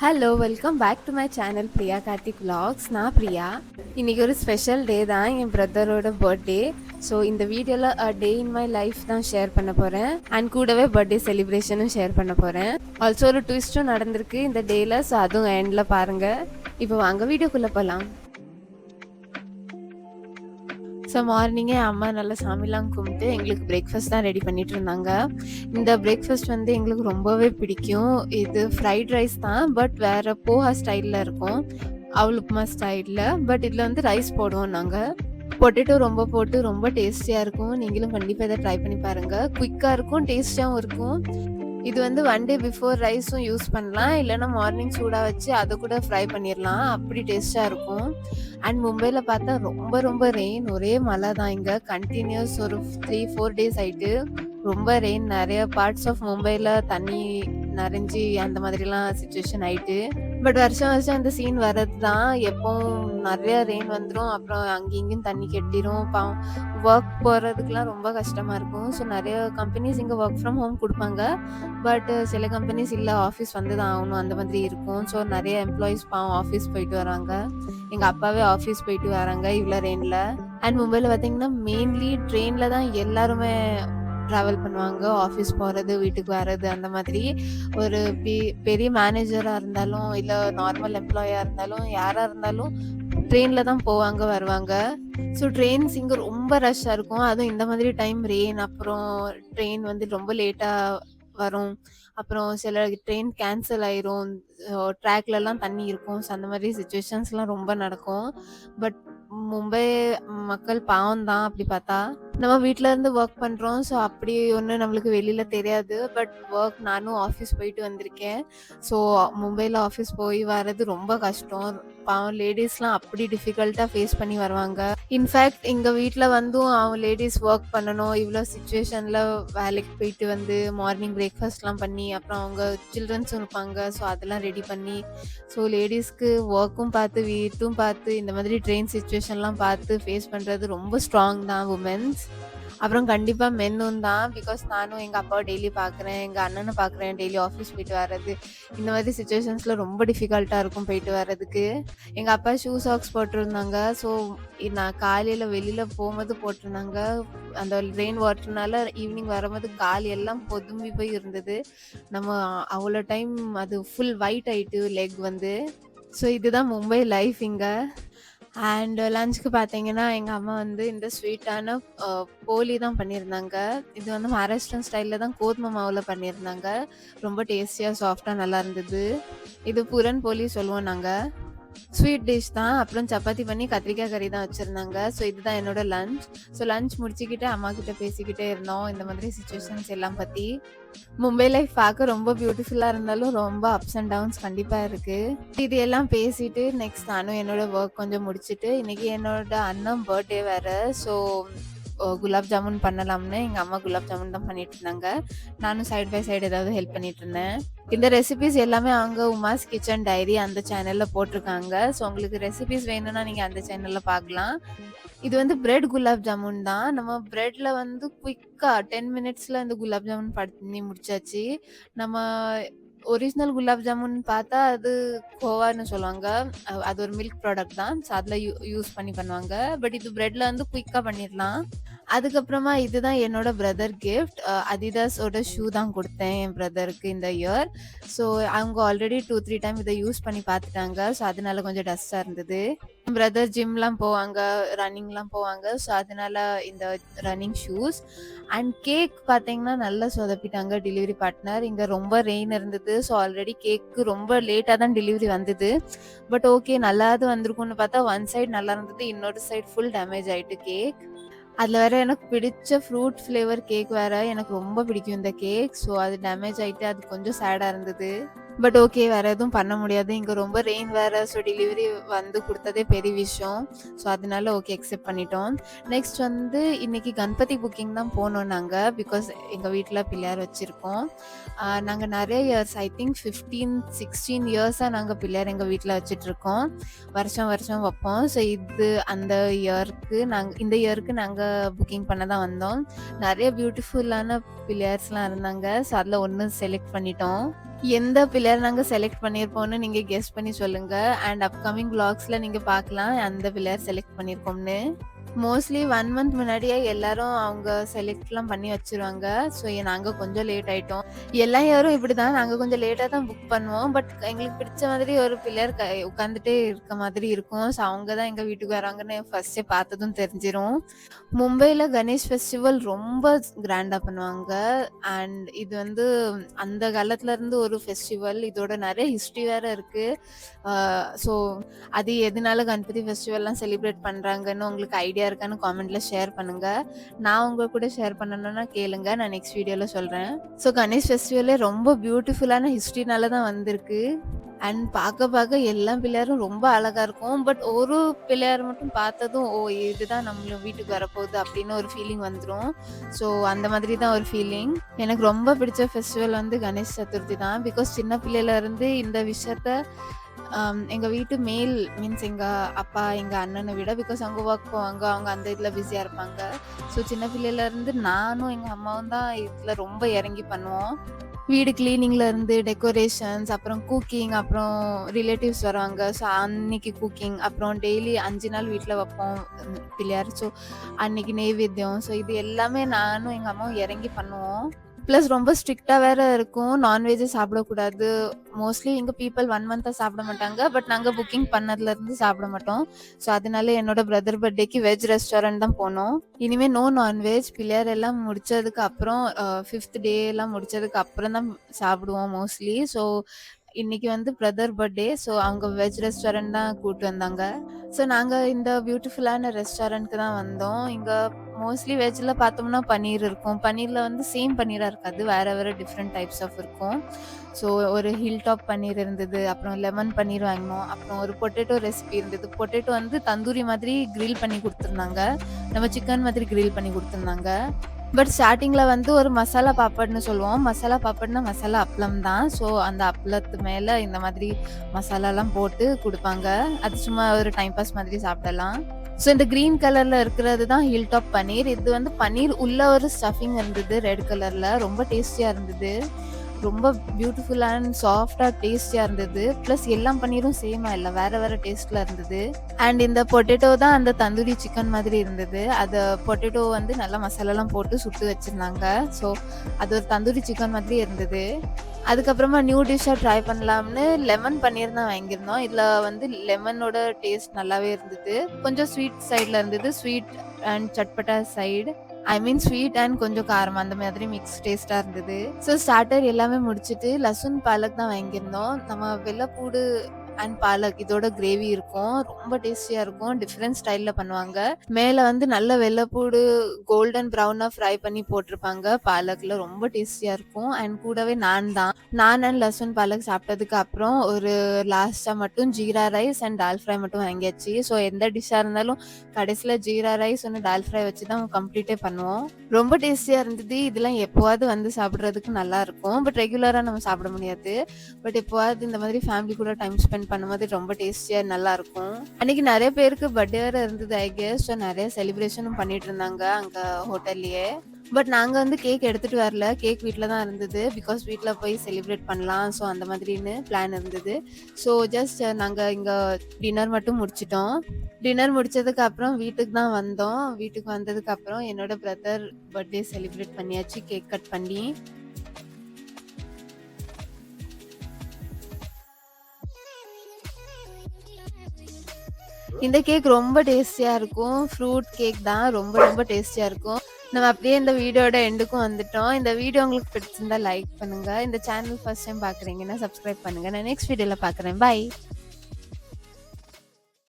Hello welcome back to my channel Priya Karthik vlogs. நான் பிரியா. இன்றைக்கி ஒரு ஸ்பெஷல் டே தான், என் பிரதரோட பர்த்டே. ஸோ இந்த வீடியோவில் டே இன் மை லைஃப் தான் ஷேர் பண்ண போகிறேன் அண்ட் கூடவே பர்த்டே செலிப்ரேஷனும் ஷேர் பண்ண போகிறேன். ஆல்சோ ஒரு ட்விஸ்ட்டும் நடந்திருக்கு இந்த டேயில், ஸோ அதுவும் எண்டில் பாருங்கள். இப்போ வாங்க வீடியோக்குள்ளே போகலாம். ஸோ மார்னிங்கே அம்மா நல்லா சாமிலாம் கும்பிட்டு எங்களுக்கு பிரேக்ஃபாஸ்ட் தான் ரெடி பண்ணிட்டு இருந்தாங்க. இந்த பிரேக்ஃபாஸ்ட் வந்து எங்களுக்கு ரொம்பவே பிடிக்கும். இது ஃப்ரைட் ரைஸ் தான், பட் வேறு போஹா ஸ்டைலில் இருக்கும், அவல் உப்புமா ஸ்டைலில். பட் இதில் வந்து ரைஸ் போடுவோம் நாங்கள். பொட்டேட்டோ ரொம்ப போட்டு ரொம்ப டேஸ்டியாக இருக்கும். நீங்களும் கண்டிப்பாக இதை ட்ரை பண்ணி பாருங்கள். குயிக்காக இருக்கும், டேஸ்டியாகவும் இருக்கும். இது வந்து ஒன் டே பிஃபோர் ரைஸும் யூஸ் பண்ணலாம், இல்லைன்னா மார்னிங் சூடாக வச்சு அதை கூட ஃப்ரை பண்ணிடலாம். அப்படி டேஸ்ட்டாக இருக்கும். அண்ட் மும்பையில் பார்த்தா ரொம்ப ரொம்ப ரெயின், ஒரே மழை தான். இங்கே கண்டினியூஸ் ஒரு 3-4 டேஸ் ஆகிட்டு ரொம்ப ரெயின். நிறைய பார்ட்ஸ் ஆஃப் மும்பையில் தண்ணி நிறைஞ்சி அந்த மாதிரிலாம் சுச்சுவேஷன் ஆகிட்டு. பட் வருஷம் வருஷம் இந்த சீன் வர்றது தான். எப்போவும் நிறைய ரெயின் வந்துடும், அப்புறம் அங்கேயும் இங்கேயும் தண்ணி கெட்டிரும். ஒர்க் போகிறதுக்குலாம் ரொம்ப கஷ்டமாக இருக்கும். ஸோ நிறைய கம்பெனிஸ் இங்கே ஒர்க் ஃப்ரம் ஹோம் கொடுப்பாங்க, பட் சில கம்பெனிஸ் இல்லை, ஆஃபீஸ் வந்து தான் ஆகணும், அந்த மாதிரி இருக்கும். ஸோ நிறைய எம்ப்ளாயீஸ் பாவம் ஆஃபீஸ் போயிட்டு வராங்க. எங்கள் அப்பாவே ஆஃபீஸ் போயிட்டு வராங்க இவ்வளோ ரெயினில். அண்ட் மும்பையில் பார்த்தீங்கன்னா மெயின்லி ட்ரெயினில் தான் எல்லாருமே ட்ராவல் பண்ணுவாங்க. ஆஃபீஸ் போகிறது, வீட்டுக்கு வர்றது, அந்த மாதிரி. ஒரு பெரிய மேனேஜராக இருந்தாலும் இல்லை நார்மல் எம்ப்ளாயாக இருந்தாலும் யாராக இருந்தாலும் ட்ரெயினில் தான் போவாங்க வருவாங்க. ஸோ ட்ரெயின்ஸ் இங்கே ரொம்ப ரஷ்ஷாக இருக்கும். அதுவும் இந்த மாதிரி டைம் ரெயின், அப்புறம் ட்ரெயின் வந்து ரொம்ப லேட்டாக வரும், அப்புறம் சில ட்ரெயின் கேன்சல் ஆயிரும், ட்ராக்லலாம் தண்ணி இருக்கும். ஸோ அந்த மாதிரி சுச்சுவேஷன்ஸ்லாம் ரொம்ப நடக்கும். பட் மும்பை மக்கள் பாவம் தான் அப்படி பார்த்தா. நம்ம வீட்டில் இருந்து ஒர்க் பண்ணுறோம், ஸோ அப்படி ஒன்று நம்மளுக்கு வெளியில் தெரியாது. பட் ஒர்க், நானும் ஆஃபீஸ் போயிட்டு வந்திருக்கேன். ஸோ மும்பையில் ஆஃபீஸ் போய் வர்றது ரொம்ப கஷ்டம். பாவம் லேடிஸ்லாம் அப்படி டிஃபிகல்ட்டாக ஃபேஸ் பண்ணி வருவாங்க. இன்ஃபேக்ட் எங்கள் வீட்டில் வந்தும் அவங்க லேடிஸ் ஒர்க் பண்ணணும், இவ்வளோ சுச்சுவேஷனில் வேலைக்கு போயிட்டு வந்து மார்னிங் பிரேக்ஃபாஸ்ட்லாம் பண்ணி, அப்புறம் அவங்க சில்ட்ரன்ஸும் இருப்பாங்க, ஸோ அதெல்லாம் ரெடி பண்ணி. ஸோ லேடிஸ்க்கு ஒர்க்கும் பார்த்து வீட்டும் பார்த்து இந்த மாதிரி ட்ரெயின் சுச்சுவேஷன்லாம் பார்த்து ஃபேஸ் பண்ணுறது ரொம்ப ஸ்ட்ராங் தான் உமன்ஸ். அப்புறம் கண்டிப்பாக மென்னும் தான். பிகாஸ் நானும் எங்கள் அப்பாவை டெய்லி பார்க்குறேன், எங்கள் அண்ணனை பார்க்குறேன், டெய்லி ஆஃபீஸ் போயிட்டு வர்றது. இந்த மாதிரி சுச்சுவேஷன்ஸில் ரொம்ப டிஃபிகல்ட்டாக இருக்கும் போயிட்டு வர்றதுக்கு. எங்கள் அப்பா ஷூ சாக்ஸ் போட்டிருந்தாங்க. ஸோ நான் காலையில் வெளியில் போகும்போது போட்டிருந்தாங்க. அந்த ரெயின் வாட்டர்னால ஈவினிங் வரும்போது கால் எல்லாம் பொதும்பி போய் இருந்தது. நம்ம அவ்வளோ டைம் அது ஃபுல் ஒயிட் ஆகிட்டு லெக் வந்து. ஸோ இதுதான் மும்பை லைஃப் இங்கே. அண்ட் லஞ்சுக்கு பார்த்தீங்கன்னா எங்கள் அம்மா வந்து இந்த ஸ்வீட்டான போலி தான் பண்ணியிருந்தாங்க. இது வந்து மகாராஷ்டிரன் ஸ்டைலில் தான் கோதுமை மாவில் பண்ணியிருந்தாங்க. ரொம்ப டேஸ்டியாக சாஃப்டாக நல்லா இருந்தது. இது புரன் போலி சொல்லுவோம் நாங்கள். ஸ்வீட் டிஷ் தான். அப்புறம் சப்பாத்தி பண்ணி கத்திரிக்காய் கறி தான் வச்சுருந்தாங்க. ஸோ இதுதான் என்னோட லஞ்ச். ஸோ லஞ்ச் முடிச்சுக்கிட்டு அம்மா கிட்ட பேசிக்கிட்டே இருந்தோம் இந்த மாதிரி சுச்சுவேஷன்ஸ் எல்லாம் பற்றி. மும்பை லைஃப் பார்க்க ரொம்ப பியூட்டிஃபுல்லாக இருந்தாலும் ரொம்ப அப்ஸ் அண்ட் டவுன்ஸ் கண்டிப்பாக இருக்குது. இது எல்லாம் பேசிட்டு நெக்ஸ்ட் நானும் என்னோட ஒர்க் கொஞ்சம் முடிச்சுட்டு, இன்றைக்கி என்னோட அண்ணன் பர்த்டே வேறு. ஸோ குலாப் ஜாமுன் பண்ணலாம்னு எங்கள் அம்மா குலாப் ஜாமுன் தான் பண்ணிட்டு இருந்தாங்க. நானும் சைட் பை சைடு ஏதாவது ஹெல்ப் பண்ணிட்டு இருந்தேன். இந்த ரெசிபிஸ் எல்லாமே அவங்க உமாஸ் கிச்சன் டைரி அந்த சேனலில் போட்டிருக்காங்க. ஸோ உங்களுக்கு ரெசிபிஸ் வேணும்னா நீங்கள் அந்த சேனலில் பார்க்கலாம். இது வந்து பிரெட் குலாப் ஜாமுன் தான். நம்ம பிரெட்டில் வந்து குயிக்காக 10 மினிட்ஸில் இந்த குலாப் ஜாமுன் பண்ணி முடிச்சாச்சு. நம்ம ஒரிஜினல் குலாப் ஜாமுன் பார்த்தா அது கோவான்னு சொல்லுவாங்க. அது ஒரு மில்க் ப்ராடக்ட் தான். ஸோ அதில் யூஸ் பண்ணி பண்ணுவாங்க. பட் இது பிரெட்டில் வந்து குயிக்காக பண்ணிடலாம். அதுக்கப்புறமா இதுதான் என்னோட பிரதர் கிஃப்ட். அதிதாஸோட ஷூ தான் கொடுத்தேன் என் பிரதருக்கு இந்த இயர். ஸோ அவங்க ஆல்ரெடி 2-3 டைம் இதை யூஸ் பண்ணி பார்த்துட்டாங்க. ஸோ அதனால கொஞ்சம் டஸ்ட்டாக இருந்தது. என் பிரதர் ஜிம்லாம் போவாங்க, ரன்னிங்லாம் போவாங்க. ஸோ அதனால இந்த ரன்னிங் ஷூஸ். அண்ட் கேக் பார்த்தீங்கன்னா நல்லா சொதப்பிட்டாங்க டெலிவரி பார்ட்னர். இங்கே ரொம்ப ரெயின் இருந்தது. ஸோ ஆல்ரெடி கேக்கு ரொம்ப லேட்டாக தான் டெலிவரி வந்தது. பட் ஓகே, நல்லாவது வந்திருக்கும்னு பார்த்தா ஒன் சைடு நல்லா இருந்தது, இன்னொரு சைடு ஃபுல் டேமேஜ் ஆகிட்டு கேக். அதில் வேறு எனக்கு பிடிச்ச ஃப்ரூட் ஃப்ளேவர் கேக் வேறு, எனக்கு ரொம்ப பிடிக்கும் இந்த கேக். ஸோ அது டேமேஜ் ஆகிட்டு அது கொஞ்சம் சேடாக இருந்தது. பட் ஓகே, வேறு எதுவும் பண்ண முடியாது. இங்கே ரொம்ப ரெயின் வேறு. ஸோ டெலிவரி வந்து கொடுத்ததே பெரிய விஷயம். ஸோ அதனால ஓகே அக்செப்ட் பண்ணிட்டோம். நெக்ஸ்ட் வந்து இன்றைக்கி கணபதி புக்கிங் தான் போனோம் நாங்கள். பிகாஸ் எங்கள் வீட்டில் பிள்ளையார் வச்சுருக்கோம். நாங்கள் நிறைய இயர்ஸ், ஐ திங்க் 15-16 இயர்ஸாக நாங்கள் பிள்ளையார் எங்கள் வீட்டில் வச்சிட்ருக்கோம். வருஷம் வருஷம் வைப்போம். ஸோ இது அந்த இயருக்கு இந்த இயருக்கு நாங்கள் புக்கிங் பண்ண தான் வந்தோம். நிறைய பியூட்டிஃபுல்லான பிள்ளையார்ஸ்லாம் இருந்தாங்க. ஸோ அதில் ஒன்று செலக்ட் பண்ணிட்டோம். எந்த பில்லர் நாங்க செலக்ட் பண்ணியிருப்போம்னு நீங்க கெஸ் பண்ணி சொல்லுங்க. அண்ட் அப்கமிங் விளாக்ஸ்ல நீங்க பார்க்கலாம் எந்த பில்லர் செலக்ட் பண்ணியிருக்கோம்னு. மோஸ்ட்லி 1 மந்த் முன்னாடியே எல்லாரும் அவங்க செலக்ட்லாம் பண்ணி வச்சுருவாங்க. ஸோ நாங்க கொஞ்சம் லேட் ஆயிட்டோம். எல்லா இயரும் இப்படிதான். நாங்க கொஞ்சம் லேட்டா தான் புக் பண்ணுவோம். பட் எங்களுக்கு பிடிச்ச மாதிரி ஒரு பிள்ளையார் உட்காந்துட்டே இருக்க மாதிரி இருக்கும். ஸோ அவங்க தான் எங்க வீட்டுக்கு வராங்கன்னு ஃபர்ஸ்ட்டே பார்த்ததும் தெரிஞ்சிரும். மும்பைல கணேஷ் ஃபெஸ்டிவல் ரொம்ப கிராண்டா பண்ணுவாங்க. அண்ட் இது வந்து அந்த காலத்துல இருந்து ஒரு ஃபெஸ்டிவல். இதோட நெறைய ஹிஸ்ட்ரி வேற இருக்கு. ஸோ அது எதனால கணபதி ஃபெஸ்டிவல்லாம் செலிப்ரேட் பண்றாங்கன்னு உங்களுக்கு ஐடியா இருக்கான்னு காமெண்ட்ல ஷேர் பண்ணுங்க. நான் உங்க கூட ஷேர் பண்ணணும்னா கேளுங்க. நான் நெக்ஸ்ட் வீடியோல சொல்றேன். ஸோ கணேஷ் ஃபெஸ்டிவலே ரொம்ப பியூட்டிஃபுல்லான ஹிஸ்ட்ரினால தான் வந்திருக்கு. அண்ட் பார்க்க எல்லா பிள்ளையாரும் ரொம்ப அழகா இருக்கும். பட் ஒரு பிள்ளையார் மட்டும் பார்த்ததும், ஓ! இதுதான் நம்ம வீட்டுக்கு வரப்போகுது அப்படின்னு ஒரு ஃபீலிங் வந்துரும். ஸோ அந்த மாதிரி தான் ஒரு ஃபீலிங். எனக்கு ரொம்ப பிடிச்ச ஃபெஸ்டிவல் வந்து கணேஷ் சதுர்த்தி தான். பிகாஸ் சின்ன பிள்ளையில இருந்து இந்த விஷயத்த எங்க வீட்டு மேல் மீன்ஸ் எங்க அப்பா, எங்க அண்ணனை விட பிகாஸ் அவங்க ஒர்க் போவாங்க. அவங்க அந்த இதுல பிஸியா இருப்பாங்க. ஸோ சின்ன பிள்ளையில இருந்து நானும் எங்க அம்மாவும் தான் இதுல ரொம்ப இறங்கி பண்ணுவோம். வீடு கிளீனிங்ல இருந்து டெக்கரேஷன்ஸ், அப்புறம் குக்கிங், அப்புறம் ரிலேட்டிவ்ஸ் வருவாங்க. ஸோ அன்னைக்கு குக்கிங், அப்புறம் டெய்லி 5 நாள் வீட்ல வைப்போம் பிள்ளையார். ஸோ அன்னைக்கு நெய்வேத்தியம். ஸோ இது எல்லாமே நானும் எங்க அம்மாவும் இறங்கி பண்ணுவோம். ப்ளஸ் ரொம்ப ஸ்ட்ரிக்ட்டா வேற இருக்கும். நான்வெஜ்ஜே சாப்பிடக்கூடாது. மோஸ்ட்லி எங்க பீப்பிள் 1 மந்த்தா சாப்பிட மாட்டாங்க. பட் நாங்க புக்கிங் பண்ணதுலருந்து சாப்பிட மாட்டோம். ஸோ அதனால என்னோட பிரதர் பர்த்டேக்கு வெஜ் ரெஸ்டாரண்ட் தான் போனோம். இனிமே நோ நான்வெஜ். பிள்ளையார் எல்லாம் முடிச்சதுக்கு அப்புறம் 5th டே எல்லாம் முடிச்சதுக்கு அப்புறம் தான் சாப்பிடுவோம் மோஸ்ட்லி. ஸோ இன்னைக்கு வந்து பிரதர் பர்த்டே. ஸோ அவங்க வெஜ் ரெஸ்டாரண்ட் தான் கூட்டு வந்தாங்க. ஸோ நாங்க இந்த பியூட்டிஃபுல்லான ரெஸ்டாரண்ட்க்கு தான் வந்தோம். இங்க மோஸ்ட்லி வெஜ்ல பார்த்தோம்னா பன்னீர் இருக்கும். பன்னீர்ல வந்து சேம் பன்னீரா இருக்காது. வேற டிஃப்ரெண்ட் டைப்ஸ் ஆஃப் இருக்கும். ஸோ ஒரு ஹில் டாப் பன்னீர் இருந்தது. அப்புறம் லெமன் பன்னீர் வாங்கினோம். அப்புறம் ஒரு பொட்டேட்டோ ரெசிபி இருந்தது. பொட்டேட்டோ வந்து தந்தூரி மாதிரி கிரில் பண்ணி குடுத்துருந்தாங்க. நம்ம சிக்கன் மாதிரி கிரில் பண்ணி குடுத்துருந்தாங்க. பட் ஸ்டார்ட்டிங்ல வந்து ஒரு மசாலா பாப்பட்ன்னு சொல்லுவோம். மசாலா பாப்பட்னா மசாலா அப்பளம் தான். ஸோ அந்த அப்பளத்து மேல இந்த மாதிரி மசாலாலாம் போட்டு குடுப்பாங்க. அது சும்மா ஒரு டைம் பாஸ் மாதிரி சாப்பிடலாம். ஸோ இந்த கிரீன் கலர்ல இருக்கிறது தான் ஹில் டாப் பன்னீர். இது வந்து பன்னீர் உள்ள ஒரு ஸ்டஃபிங் இருந்தது ரெட் கலர்ல. ரொம்ப டேஸ்டியா இருந்தது. ரொம்ப பியூட்டிஃபுல் அண்ட் சாஃப்டா டேஸ்டியா இருந்தது. ப்ளஸ் எல்லா பன்னீரும் சேமா இல்ல. வேற டேஸ்ட்ல இருந்தது. அண்ட் இந்த பொட்டேட்டோ தான் அந்த தந்தூரி சிக்கன் மாதிரி இருந்தது. அத பொட்டேட்டோ வந்து நல்லா மசாலாலாம் போட்டு சுட்டு வச்சிருந்தாங்க. ஸோ அது ஒரு தந்தூரி சிக்கன் மாதிரி இருந்தது. அதுக்கப்புறமா நியூ டிஷ்ஷா ட்ரை பண்ணலாம்னு லெமன் பன்னீர் தான் வாங்கியிருந்தோம். இதுல வந்து லெமனோட டேஸ்ட் நல்லாவே இருந்தது. கொஞ்சம் ஸ்வீட் சைட்ல இருந்தது. ஸ்வீட் அண்ட் சட்பட்டா side. I mean sweet and கொஞ்சம் காரம் அந்த மாதிரி மிக்ஸ் டேஸ்டா இருந்தது. ஸோ ஸ்டார்டர் எல்லாமே முடிச்சுட்டு லசுன் பாலக் தான் வாங்கியிருந்தோம். நம்ம வெள்ளைப்பூடு அண்ட் பாலக் இதோட கிரேவி இருக்கும். ரொம்ப டேஸ்டியா இருக்கும். டிஃப்ரெண்ட் ஸ்டைல்ல பண்ணுவாங்க. மேல வந்து நல்ல வெள்ளைப்பூடு கோல்டன் ப்ரௌனா ஃப்ரை பண்ணி போட்டிருப்பாங்க. பாலக்ல ரொம்ப டேஸ்டியா இருக்கும். அண்ட் கூடவே நான் தான். நான் அண்ட் லசுன் பாலக் சாப்பிட்டதுக்கு அப்புறம் ஒரு லாஸ்டா மட்டும் jeera rice and dal fry மட்டும் வாங்கியாச்சு. ஸோ எந்த டிஷ்ஷா இருந்தாலும் கடைசியில ஜீரா ரைஸ் ஒன்று டால் ஃப்ரை வச்சு தான் கம்ப்ளீட்டே பண்ணுவோம். ரொம்ப டேஸ்டியா இருந்தது. இதெல்லாம் எப்போவாது வந்து சாப்பிட்றதுக்கு நல்லா இருக்கும். பட் ரெகுலரா நம்ம சாப்பிட முடியாது. பட் எப்போவாது இந்த மாதிரி ஃபேமிலி கூட டைம் ஸ்பெண்ட் பண்ணும்போது ரொம்ப டேஸ்டியா நல்லா இருக்கும். அன்னைக்கு நிறைய பேருக்கு பர்த்டே வேற இருந்தது ஐ கெஸ். ஸோ நிறைய செலிப்ரேஷனும் பண்ணிட்டு இருந்தாங்க அங்க ஹோட்டல்லயே. பட் நாங்க வந்து கேக் எடுத்துட்டு வரல. கேக் வீட்ல தான் இருந்தது. பிகாஸ் வீட்ல போய் செலிப்ரேட் பண்ணலாம். ஸோ அந்த மாதிரின்னு பிளான் இருந்தது. ஸோ ஜஸ்ட் நாங்க இங்க டின்னர் மட்டும் முடிச்சிட்டோம். டின்னர் முடிச்சதுக்கு அப்புறம் வீட்டுக்கு தான் வந்தோம். வீட்டுக்கு வந்ததுக்கு அப்புறம் என்னோட பிரதர் பர்த்டே செலிப்ரேட் பண்ணியாச்சு கேக் கட் பண்ணி. இந்த கேக் ரொம்ப டேஸ்டியா இருக்கும். ஃப்ரூட் கேக் தான். ரொம்ப டேஸ்டியா இருக்கும். நம்ம அப்படியே இந்த வீடியோட எண்டுக்கும் வந்துட்டோம். இந்த வீடியோ உங்களுக்கு பிடிச்சிருந்தா லைக் பண்ணுங்க. இந்த சேனல் ஃபர்ஸ்ட் டைம் பாக்குறீங்கன்னா சப்ஸ்கிரைப் பண்ணுங்க. நான் நெக்ஸ்ட் வீடியோல பாக்குறேன். பை.